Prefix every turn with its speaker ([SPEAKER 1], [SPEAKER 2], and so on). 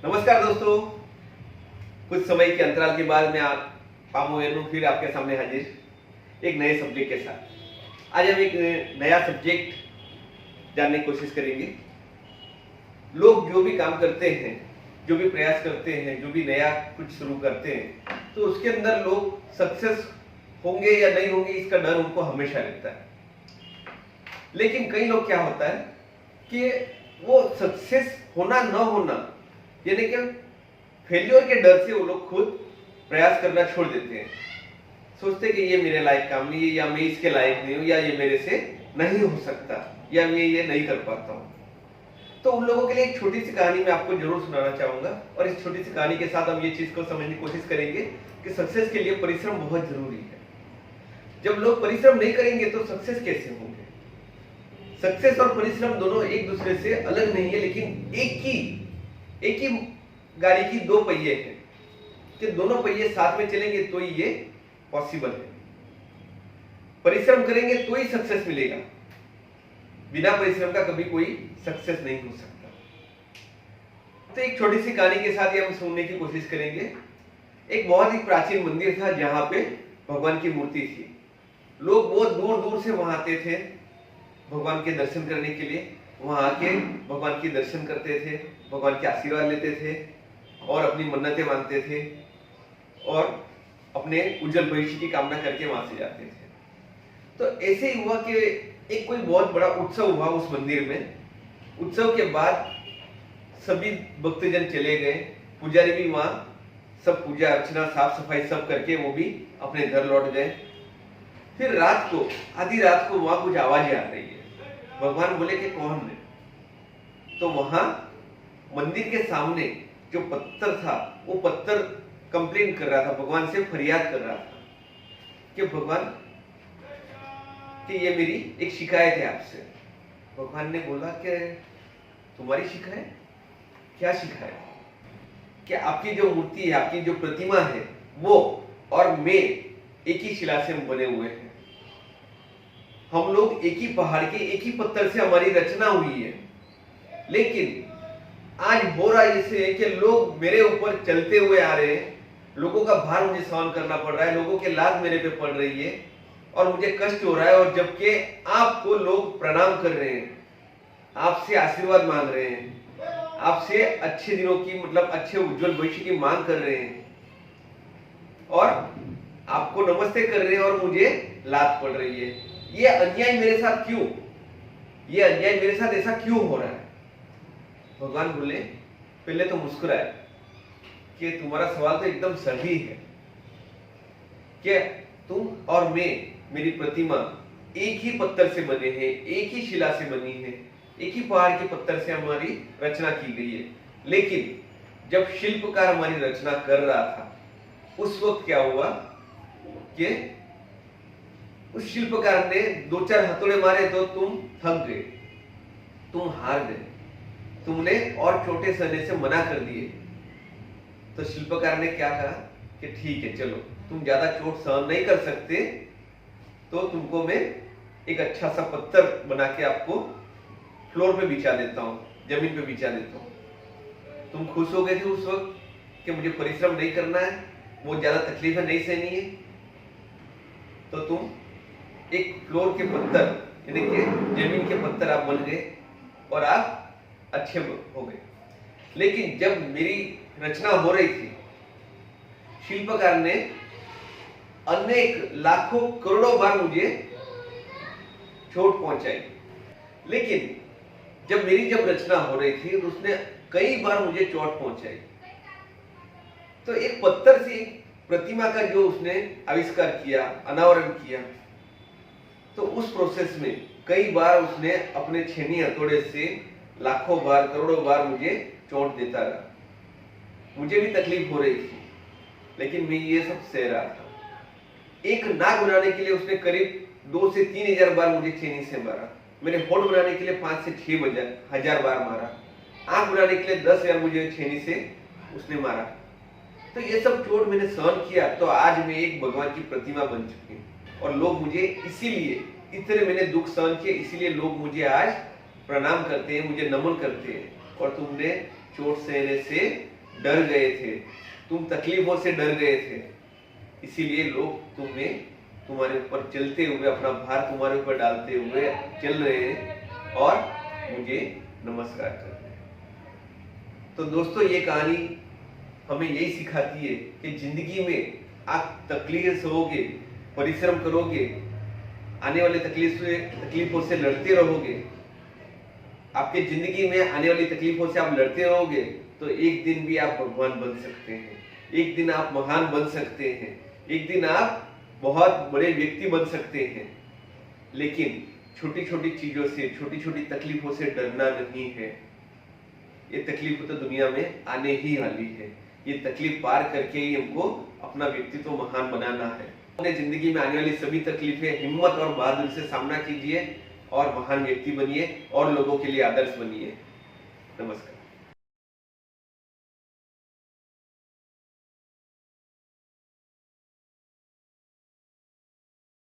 [SPEAKER 1] नमस्कार दोस्तों, कुछ समय के अंतराल के बाद मैं पामो वेनु फिर आपके सामने हाजिर एक नए सब्जेक्ट के साथ। आज हम एक नया सब्जेक्ट जानने की कोशिश करेंगे। लोग जो भी काम करते हैं, जो भी प्रयास करते हैं, जो भी नया कुछ शुरू करते हैं, तो उसके अंदर लोग सक्सेस होंगे या नहीं होंगे इसका डर उनको हमेशा रहता है। लेकिन कई लोग क्या होता है कि वो सक्सेस होना न होना यानी कि फेल्योर के डर से वो लोग खुद प्रयास करना छोड़ देते हैं। सोचते कि ये मेरे लायक काम नहीं है, या मैं इसके लायक नहीं हूं, या ये मेरे से नहीं हो सकता, या मैं ये नहीं कर पाता हूं। तो उन लोगों के लिए एक छोटी सी कहानी मैं आपको जरूर सुनाना चाहूंगा, और इस छोटी सी कहानी के साथ हम ये चीज को समझने की कोशिश करेंगे कि सक्सेस के लिए परिश्रम बहुत जरूरी है। जब लोग परिश्रम नहीं करेंगे तो सक्सेस कैसे होंगे? सक्सेस और परिश्रम दोनों एक दूसरे से अलग नहीं है, लेकिन एक ही गाड़ी की दो पहिए हैं कि दोनों पहिए साथ में चलेंगे तो ये पॉसिबल है। परिश्रम करेंगे तो ही सक्सेस मिलेगा, बिना परिश्रम का कभी कोई सक्सेस नहीं हो सकता। तो एक छोटी सी कहानी के साथ ही हम सुनने की कोशिश करेंगे। एक बहुत ही प्राचीन मंदिर था जहां पे भगवान की मूर्ति थी। लोग बहुत दूर दूर से वहां आते थे भगवान के दर्शन करने के लिए। वहां आके भगवान के दर्शन करते थे, भगवान के आशीर्वाद लेते थे और अपनी मन्नतें मांगते थे और अपने उज्जवल भविष्य की कामना करके वहां से जाते थे। तो ऐसे ही हुआ कि एक कोई बहुत बड़ा उत्सव हुआ उस मंदिर में। उत्सव के बाद सभी भक्तजन चले गए, पुजारी भी वहां सब पूजा अर्चना साफ सफाई सब करके वो भी अपने घर लौट गए। फिर रात को आधी रात को वहां कुछ आवाजें आ रही है। भगवान बोले कि कौन है? तो वहां मंदिर के सामने जो पत्थर था वो पत्थर कंप्लेन कर रहा था, भगवान से फरियाद कर रहा था कि भगवान कि ये मेरी एक शिकायत है आपसे। भगवान ने बोला कि तुम्हारी शिकायत? क्या शिकायत? कि आपकी जो मूर्ति है, आपकी जो प्रतिमा है, वो और मैं एक ही शिला से बने हुए हैं। हम लोग एक ही पहाड़ के एक ही पत्थर से हमारी रचना हुई है, लेकिन आज हो रहा ऐसे है कि लोग मेरे ऊपर चलते हुए आ रहे हैं, लोगों का भार मुझे सहन करना पड़ रहा है, लोगों के लात मेरे पे पड़ रही है और मुझे कष्ट हो रहा है। और जबकि आपको लोग प्रणाम कर रहे हैं, आपसे आशीर्वाद मांग रहे हैं, आपसे अच्छे दिनों की मतलब अच्छे उज्जवल भविष्य की मांग कर रहे हैं और आपको नमस्ते कर रहे हैं और मुझे लात पड़ रही है। ये अन्याय मेरे साथ क्यों? ये अन्याय मेरे साथ ऐसा क्यों हो रहा है? भगवान बोले, पहले तो मुस्कुराए कि तुम्हारा सवाल तो एकदम सही है कि तुम और मैं, मेरी प्रतिमा एक ही पत्थर से बने हैं, एक ही शिला से बनी है, एक ही पहाड़ के पत्थर से हमारी रचना की गई है। लेकिन जब शिल्पकार हमारी रचना कर रहा था उस वक्त क्या हुआ कि उस शिल्पकार ने दो चार हथौड़े मारे तो तुम थक गए, तुम हार गए, तुमने और छोटे सहने से मना कर दिए। तो शिल्पकार ने क्या कहा कि ठीक है, चलो तुम ज्यादा चोट सहन नहीं कर सकते तो तुमको मैं एक अच्छा सा पत्थर बना के आपको फ्लोर पे बिछा देता हूं, जमीन पे बिछा देता हूं। तुम खुश हो गए थे उस वक्त कि मुझे परिश्रम नहीं करना है, वो ज्यादा तकलीफें नहीं सहनी है, तो तुम एक फ्लोर के पत्थर यानी कि जमीन के पत्थर आप बन गए और आप अच्छे हो गए। लेकिन जब मेरी रचना हो रही थी, शिल्पकार ने अनेक लाखों करोड़ों बार मुझे चोट पहुंचाई। लेकिन जब मेरी रचना हो रही थी तो उसने कई बार मुझे चोट पहुंचाई। तो एक पत्थर से प्रतिमा का जो उसने आविष्कार किया, अनावरण किया, तो उस प्रोसेस में कई बार उसने अपने छेनी हथौड़े से लाखों बार करोड़ों बार मुझे चोट देता रहा। मुझे भी तकलीफ हो रही थी, लेकिन मैं ये सब सह रहा था। एक नाक बनाने के लिए उसने करीब 2 से 3 हजार बार मुझे छेनी से मारा। मेरे होठ बनाने के लिए 5 से 6 हजार बार मारा। आंख बनाने के लिए 10,000 मुझे छेनी से उसने मारा। तो ये सब चोट मैंने सहन किया, तो आज मैं एक भगवान की प्रतिमा बन चुकी हूँ और लोग मुझे इसीलिए, इतने मैंने दुख सहन किए, इसीलिए लोग मुझे आज प्रणाम करते हैं, मुझे नमन करते हैं। और तुमने चोट सहने से डर गए थे, तुम तकलीफों से डर गए थे, इसीलिए लोग तुम्हारे ऊपर चलते हुए अपना भार तुम्हारे ऊपर डालते हुए चल रहे हैं और मुझे नमस्कार कर रहे हैं। तो दोस्तों, ये कहानी हमें यही सिखाती है कि जिंदगी में आप तकलीफ सहोगे, परिश्रम करोगे, आने वाले तकलीफों से लड़ते रहोगे, आपके जिंदगी में आने वाली तकलीफों से आप लड़ते रहोगे, तो एक दिन भी आप भगवान बन सकते हैं, एक दिन आप महान बन सकते हैं, एक दिन आप बहुत बड़े व्यक्ति बन सकते हैं। लेकिन छोटी छोटी चीजों से, छोटी छोटी तकलीफों से डरना नहीं है। ये तकलीफ तो दुनिया में आने ही वाली है, ये तकलीफ पार करके ही हमको अपना व्यक्तित्व महान बनाना है। अपने जिंदगी में आने वाली सभी तकलीफें हिम्मत और बहादुरी से सामना कीजिए और महान व्यक्ति बनिए और लोगों के लिए आदर्श बनिए। नमस्कार।